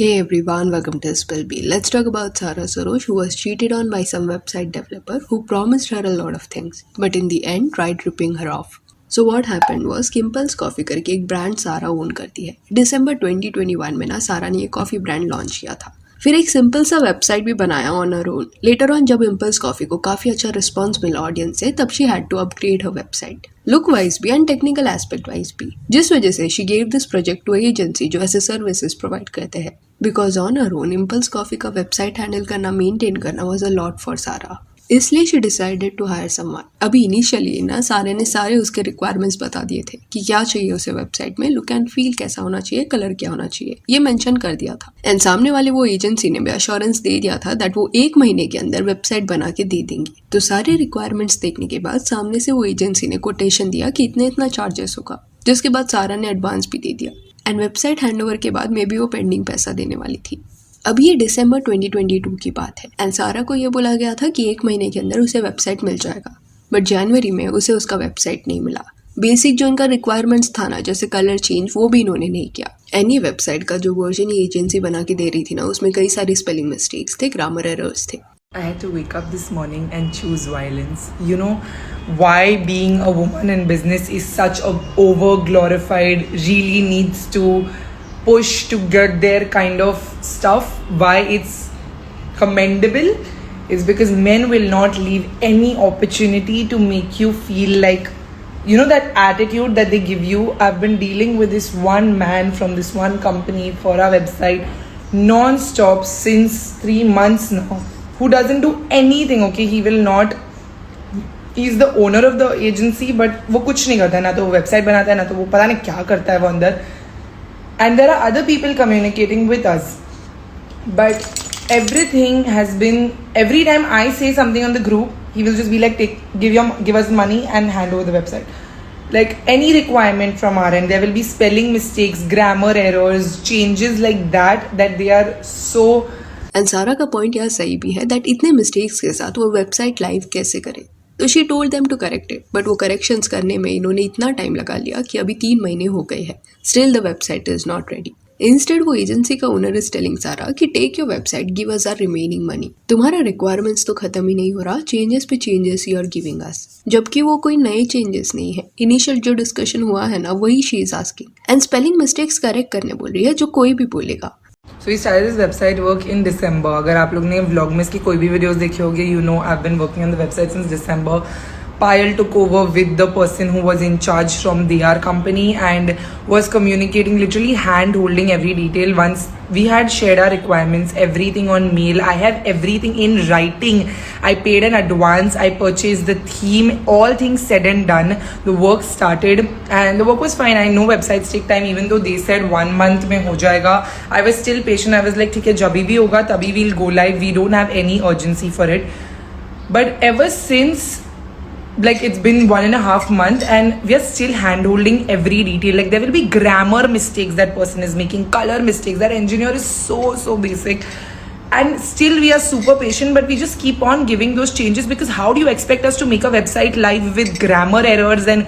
Hey everyone, welcome to Spill Bee. Let's talk about Sarah Sarosh, who was cheated on by some website developer who promised her a lot of things, but in the end tried ripping her off. So what happened was Kimple's Coffee करके एक brand सारा own करती है. दिसंबर 2021 में ना सारा ने ये कॉफ़ी ब्रांड लॉन्च किया था. फिर एक सिंपल सा वेबसाइट भी बनाया on her own. Later on जब इम्पल्स कॉफी को काफी अच्छा रिस्पॉन्स मिला ऑडियंस से, तब she had to upgrade her website, look wise भी एंड टेक्निकल एस्पेक्ट वाइज भी, जिस वजह से she gave this project to agency जो ऐसे सर्विसेज प्रोवाइड करते हैं. Because on her own impulse coffee का वेबसाइट हैंडल करना, मेंटेन करना was a lot for Sara. इसलिए she decided to hire someone. अभी इनिशियली ना सारे ने सारे उसके रिक्वायरमेंट्स बता दिए थे कि क्या चाहिए उसे वेबसाइट में, लुक एंड फील कैसा होना चाहिए, कलर क्या होना चाहिए, ये मेंशन कर दिया था. एंड सामने वाले वो एजेंसी ने भी अश्योरेंस दे दिया था दैट वो 1 महीने के अंदर वेबसाइट बना के दे देंगी. तो सारे रिक्वायरमेंट्स देखने के बाद सामने से वो एजेंसी ने कोटेशन दिया कि इतना चार्जेस होगा, जिसके बाद सारा ने एडवांस भी दे दिया. एंड वेबसाइट हैंडओवर के बाद मे बी वो पेंडिंग पैसा देने वाली थी. अभी ये दिसंबर 2022 की बात है एंड सारा को ये बोला गया था कि 1 महीने के अंदर उसे वेबसाइट मिल जाएगा, बट जनवरी में उसे उसका वेबसाइट नहीं मिला. बेसिक जो इनका रिक्वायरमेंट्स था ना, जैसे कलर चेंज, वो भी इन्होंने नहीं किया. एनी वेबसाइट का जो वर्जन ये एजेंसी बना के दे रही थी ना, उसमें कई सारी स्पेलिंग मिस्टेक्स थे, ग्रामर एरर्स थे. I had to wake up this morning and choose violence. You know why being a woman in business is such a over glorified, really needs to push to get their kind of stuff. Why it's commendable is because men will not leave any opportunity to make you feel like, you know, that attitude that they give you. I've been dealing with this one man from this one company for our website non-stop since 3 months now, who doesn't do anything. Okay, he will not, he's the owner of the agency, but वो कुछ नहीं करता है, ना तो वो website बनाता है, ना तो वो पता नहीं क्या करता है वो अंदर. And there are other people communicating with us, but everything has been, every time I say something on the group, he will just be like, give us money and hand over the website. Like any requirement from our end, there will be spelling mistakes, grammar errors, changes like that they are so. And सारा का point यहाँ सही भी है that इतने mistakes के साथ वो वेबसाइट लाइव कैसे करे. तो she told them to correct it, but वो करेक्शंस करने में इन्होंने इतना टाइम लगा लिया कि अभी 3 महीने हो गए हैं. Still the website is not ready. Instead वो एजेंसी का ओनर इज टेलिंग सारा कि take your website, give us our remaining money. तुम्हारा रिक्वायरमेंट्स तो खत्म ही नहीं हो रहा, चेंजेस पे changes you are giving us. जबकि वो कोई नए चेंजेस नहीं है. इनिशियल जो डिस्कशन हुआ है ना, वही she is asking. And spelling mistakes correct करने बोल रही है, जो कोई भी बोलेगा. So we started this website work in December. अगर आप लोग ने vlog में इसकी कोई भी videos देखे होंगे, you know I've been working on the website since December. Payal took over with the person who was in charge from their company and was communicating, literally hand holding every detail. Once we had shared our requirements, everything on mail, I have everything in writing. I paid an advance, I purchased the theme, all things said and done. The work started and the work was fine. I know websites take time, even though they said 1 month mein ho jayega. I was still patient. I was like, theek hai, jabhi bhi hoga tabhi we'll go live. We don't have any urgency for it. But ever since, like, it's been 1.5 months and we are still hand holding every detail. Like, there will be grammar mistakes that person is making, color mistakes. That engineer is so basic, and still we are super patient, but we just keep on giving those changes, because how do you expect us to make a website live with grammar errors and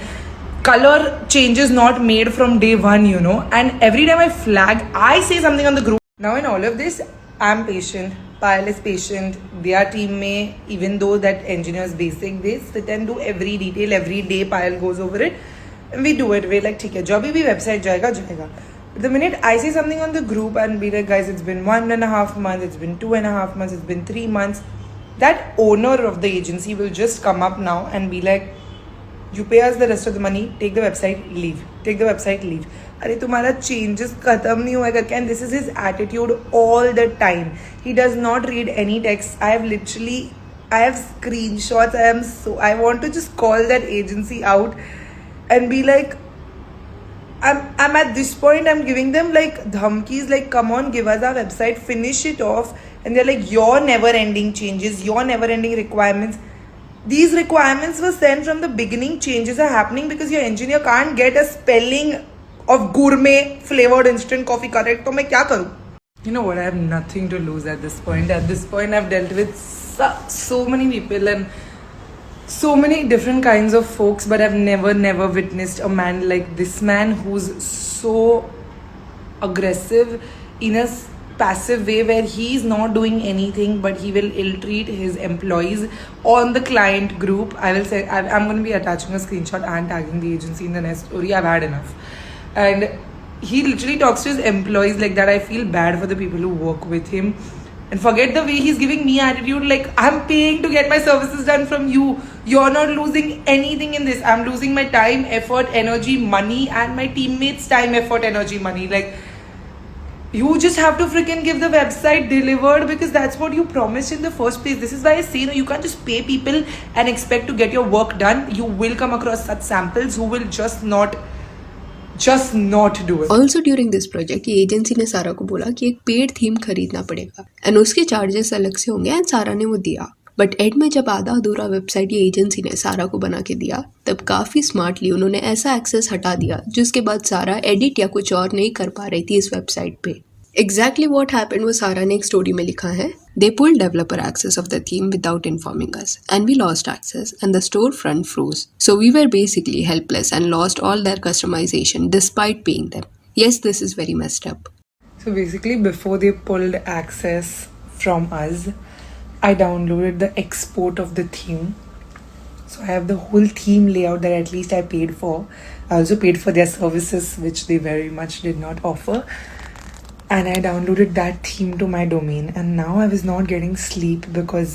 color changes not made from day one, you know? And every time I flag, I say something on the group. Now in all of this, I'm patient, Payal is patient, their team mein, even though that engineer is basic, they sit and do every detail, every day Payal goes over it, and we do it. We're like, theek hai, jo bhi website jayega. But the minute I say something on the group and be like, guys, it's been 1.5 months, it's been 2.5 months, it's been 3 months, that owner of the agency will just come up now and be like, you pay us the rest of the money, take the website, leave. Take the website, leave. अरे तुम्हारा changes खत्म नहीं होएगा क्या? And this is his attitude all the time. He does not read any text. I have screenshots. I want to just call that agency out and be like, I'm at this point, I'm giving them like dhamkis, like, come on, give us our website, finish it off. And they're like, your never ending changes, your never ending requirements. These requirements were sent from the beginning. Changes are happening because your engineer can't get a spelling of gourmet flavored instant coffee correct. तो मैं क्या करूँ? You know what? I have nothing to lose at this point. At this point, I've dealt with so many people and so many different kinds of folks, but I've never witnessed a man like this man, who's so aggressive in a passive way where he's not doing anything, but he will ill-treat his employees on the client group. I will say, I'm going to be attaching a screenshot and tagging the agency in the next story. I've had enough. And he literally talks to his employees like that. I feel bad for the people who work with him. And forget the way he's giving me attitude, like I'm paying to get my services done from you. You're not losing anything in this. I'm losing my time, effort, energy, money, and my teammates' time, effort, energy, money. Like, you just have to freaking give the website delivered, because that's what you promised in the first place. This is why I say, no, you can't just pay people and expect to get your work done. You will come across such samples who will just not do it. Also during this project ये agency ने सारा को बोला कि एक paid theme खरीदना पड़ेगा and उसके चार्जेस अलग से होंगे एंड सारा ने वो दिया. बट एड में जब आधा अधूरा वेबसाइट ये एजेंसी ने सारा को बना के दिया, तब काफ़ी स्मार्टली उन्होंने ऐसा एक्सेस हटा दिया जिसके बाद सारा एडिट या कुछ और नहीं कर पा रही थी इस वेबसाइट पे. एग्जैक्टली वॉट हैपेंड वो सारा ने एक स्टोरी में लिखा है. They pulled developer access of the theme without informing us, and we lost access, and the storefront froze. So we were basically helpless and lost all their customization despite paying them. Yes, this is very messed up. So basically, before they pulled access from us, I downloaded the export of the theme. So I have the whole theme layout that at least I paid for. I also paid for their services, which they very much did not offer. And I downloaded that theme to my domain, and now I was not getting sleep because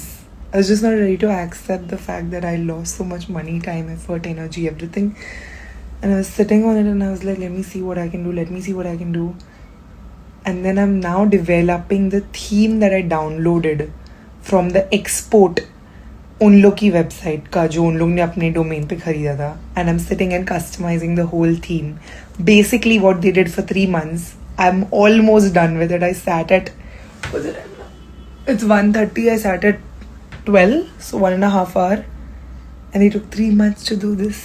I was just not ready to accept the fact that I lost so much money, time, effort, energy, everything. And I was sitting on it and I was like, let me see what I can do. And then I'm now developing the theme that I downloaded from the export उन लोग की website का जो उन लोग ने अपने domain पे खरीदा था. And I'm sitting and customizing the whole theme. Basically what they did for 3 months. I'm almost done with it. I sat at, it's 1:30. I sat at 12, so 1.5 hours. And it took 3 months to do this.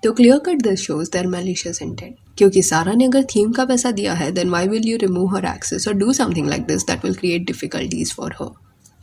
तो clear cut this shows their malicious intent. क्योंकि सारा ने अगर theme का पैसा दिया है, then why will you remove her access और do something like this that will create difficulties for her.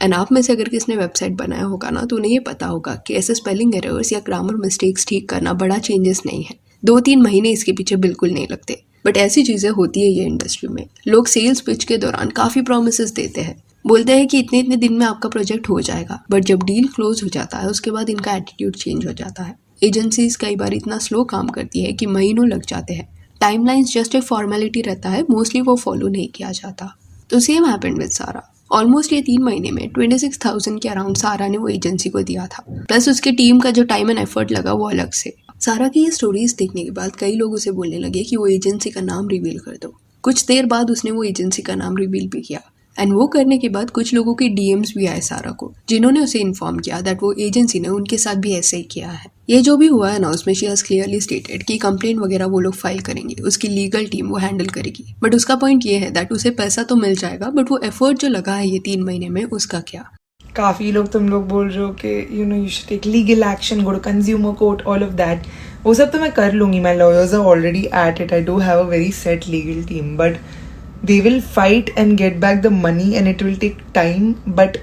And आप में से अगर किसने वेबसाइट बनाया होगा ना, तो उन्हें ये पता होगा कि ऐसे स्पेलिंग एरर्स या ग्रामर मिस्टेक्स ठीक करना बड़ा चेंजेस नहीं है. 2-3 महीने इसके पीछे बिल्कुल नहीं लगते. बट ऐसी चीज़ें होती है ये इंडस्ट्री में. लोग सेल्स पिच के दौरान काफ़ी प्रोमिसेस देते हैं, बोलते हैं कि इतने इतने दिन में आपका प्रोजेक्ट हो जाएगा. बट जब डील क्लोज हो जाता है, उसके बाद इनका एटीट्यूड चेंज हो जाता है. एजेंसीज कई बार इतना स्लो काम करती है कि महीनों लग जाते हैं. टाइमलाइंस जस्ट एक फॉर्मेलिटी रहता है, मोस्टली वो फॉलो नहीं किया जाता. तो सेम हैपेंड विद सारा. ऑलमोस्ट ये 3 महीने में 26,000 के अराउंड सारा ने वो एजेंसी को दिया था, प्लस उसके टीम का जो टाइम एंड एफर्ट लगा वो अलग से. सारा की ये स्टोरीज देखने के बाद कई लोग उसे बोलने लगे कि वो एजेंसी का नाम रिवील कर दो. कुछ देर बाद उसने वो एजेंसी का नाम रिवील भी किया. एंड वो करने के बाद कुछ लोगों के डीएम्स भी आए सारा को, जिन्होंने उसे इन्फॉर्म किया दैट वो एजेंसी ने उनके साथ भी ऐसे ही किया है. ये जो भी हुआ है ना, उसमें शी हैज क्लियरली स्टेटेड कि कंप्लेंट वगैरह वो लोग फाइल करेंगे, उसकी लीगल टीम वो हैंडल करेगी. बट उसका पॉइंट ये है दैट उसे पैसा तो मिल जाएगा, बट वो एफर्ट जो लगा है ये 3 महीने में, उसका क्या. काफ़ी लोग तुम लोग बोल रहे हो कि you should take legal action, go to consumer court, all of that. वो सब तो मैं कर लूँगी. My lawyers are already at it. I do have a very set legal team, but they will fight and get back the money and it will take time. But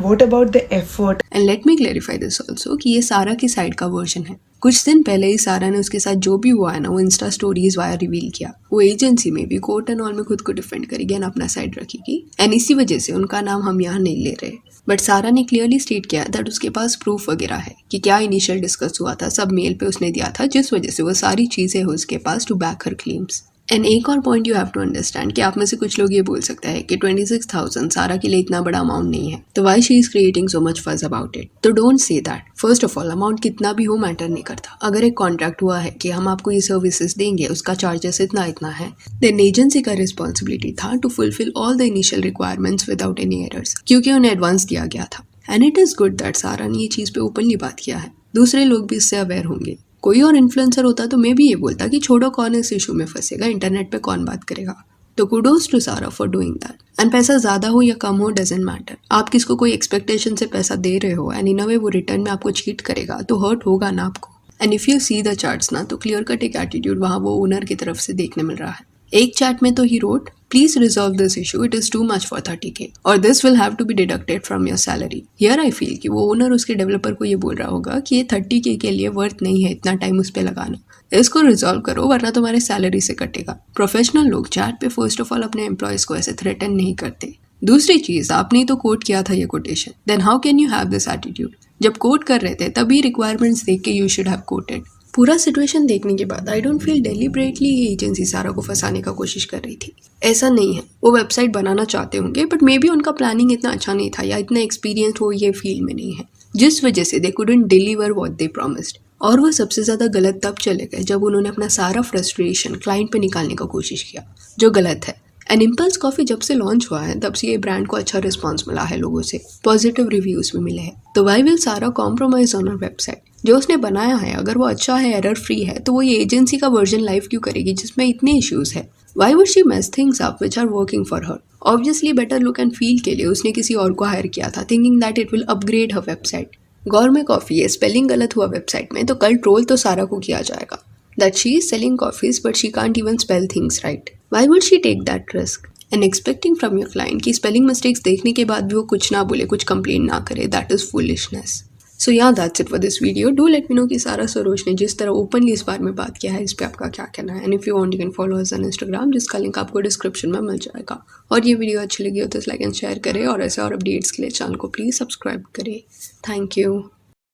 what about the effort? And let me clarify this also कि ये सारा की side का version है. कुछ दिन पहले ही सारा ने उसके साथ जो भी हुआ है ना, वो इंस्टा स्टोरीज वाया रिवील किया. वो एजेंसी में भी कोर्ट एंड ऑल में खुद को डिफेंड करेगी एंड अपना साइड रखेगी. एंड इसी वजह से उनका नाम हम यहाँ नहीं ले रहे. बट सारा ने क्लियरली स्टेट किया दैट उसके पास प्रूफ वगैरह है कि क्या इनिशियल डिस्कस हुआ था, सब मेल पे उसने दिया था, जिस वजह से वो सारी चीज़ें हैं उसके पास to back her claims. And एक और point you have to understand कि आप में से कुछ लोग ये बोल सकते हैं कि 26,000 सारा के लिए इतना बड़ा अमाउंट नहीं है, तो why she is creating so much fuss about it. तो don't say that. First of all, amount कितना भी हो मैटर नहीं करता. अगर एक कॉन्ट्रैक्ट हुआ है कि हम आपको ये सर्विसेज देंगे, उसका चार्जेस इतना इतना है, देन एजेंसी का रिस्पॉन्सिबिलिटी था to fulfil all the initial requirements without any errors, क्योंकि उन्हें एडवांस दिया गया था. And it is good that Sara ने ये चीज़ पे ओपनली बात किया है. दूसरे लोग भी इससे अवेयर होंगे. कोई और इन्फ्लुएंसर होता तो मैं भी ये बोलता कि छोड़ो, कौन इस इशू में फंसेगा, इंटरनेट पे कौन बात करेगा. तो कुडोज टू सारा फॉर डूइंग दैट. एंड पैसा ज़्यादा हो या कम हो डजेंट मैटर. आप किसको कोई एक्सपेक्टेशन से पैसा दे रहे हो एंड इन अ वे वो रिटर्न में आपको चीट करेगा, तो हर्ट होगा ना आपको. And if you see the charts ना, तो क्लियर कट एक एटीट्यूड वहाँ वो ओनर की तरफ से देखने मिल रहा है. एक चैट में तो he wrote Please resolve this issue. It is too much for 30K or this will have to be deducted from your salary. Here I feel कि वो ओनर उसके डेवलपर को ये बोल रहा होगा कि ये 30K के लिए वर्थ नहीं है इतना टाइम उस पर लगाना. इसको रिजॉल्व करो वरना तुम्हारे सैलरी से कटेगा. प्रोफेशनल लोग चैट पे फर्स्ट ऑफ ऑल अपने एम्प्लॉयज को ऐसे थ्रेटन नहीं करते. दूसरी चीज, आपने ही तो कोट किया था ये quotation. Then how can you have this attitude? जब कोट कर रहे थे तभी रिक्वायरमेंट्स देख के यू शुड हैव कोटेड. पूरा सिचुएशन देखने के बाद आई डोंट फील डेलिबरेटली ये एजेंसी सारा को फंसाने का कोशिश कर रही थी. ऐसा नहीं है, वो वेबसाइट बनाना चाहते होंगे बट मे बी उनका प्लानिंग इतना अच्छा नहीं था या इतना एक्सपीरियंस वो ये फील्ड में नहीं है, जिस वजह से they couldn't deliver what they promised. और वो सबसे ज़्यादा गलत तब चले गए जब उन्होंने अपना सारा फ्रस्ट्रेशन क्लाइंट पे निकालने का कोशिश किया, जो गलत है. एंड इम्पल्स कॉफ़ी जब से लॉन्च हुआ है तब से ये ब्रांड को अच्छा रिस्पॉन्स मिला है, लोगों से पॉजिटिव रिव्यूज़ भी मिले हैं. तो वाई विल सारा कॉम्प्रोमाइज ऑन आवर वेबसाइट? जो उसने बनाया है अगर वो अच्छा है, एरर फ्री है, तो वो ये एजेंसी का वर्जन लाइव क्यों करेगी जिसमें इतने इश्यूज़ है? Why would she mess things up which are working for her? Obviously better look and feel के लिए उसने किसी और को हायर किया था, thinking that it will upgrade her website. Gourmet coffee है, स्पेलिंग गलत हुआ वेबसाइट में तो कल ट्रोल तो सारा को किया जाएगा that she is selling coffees but she can't even spell things right. Why would she take that risk and expecting from your client कि स्पेलिंग मिस्टेक्स देखने के बाद भी वो कुछ ना बोले, कुछ कंप्लेन ना करे? That is foolishness. So yeah that's it for this video. Do let me know कि सारा सरोज ने जिस तरह ओपनली इस बारे में बात किया है इस पर आपका क्या कहना है. And if you want you can follow us on Instagram, जिसका लिंक आपको डिस्क्रिप्शन में मिल जाएगा. और ये वीडियो अच्छी लगी हो तो लाइक एंड शेयर करें और ऐसे और अपडेट्स के लिए चैनल को प्लीज़ सब्सक्राइब करें. Thank you.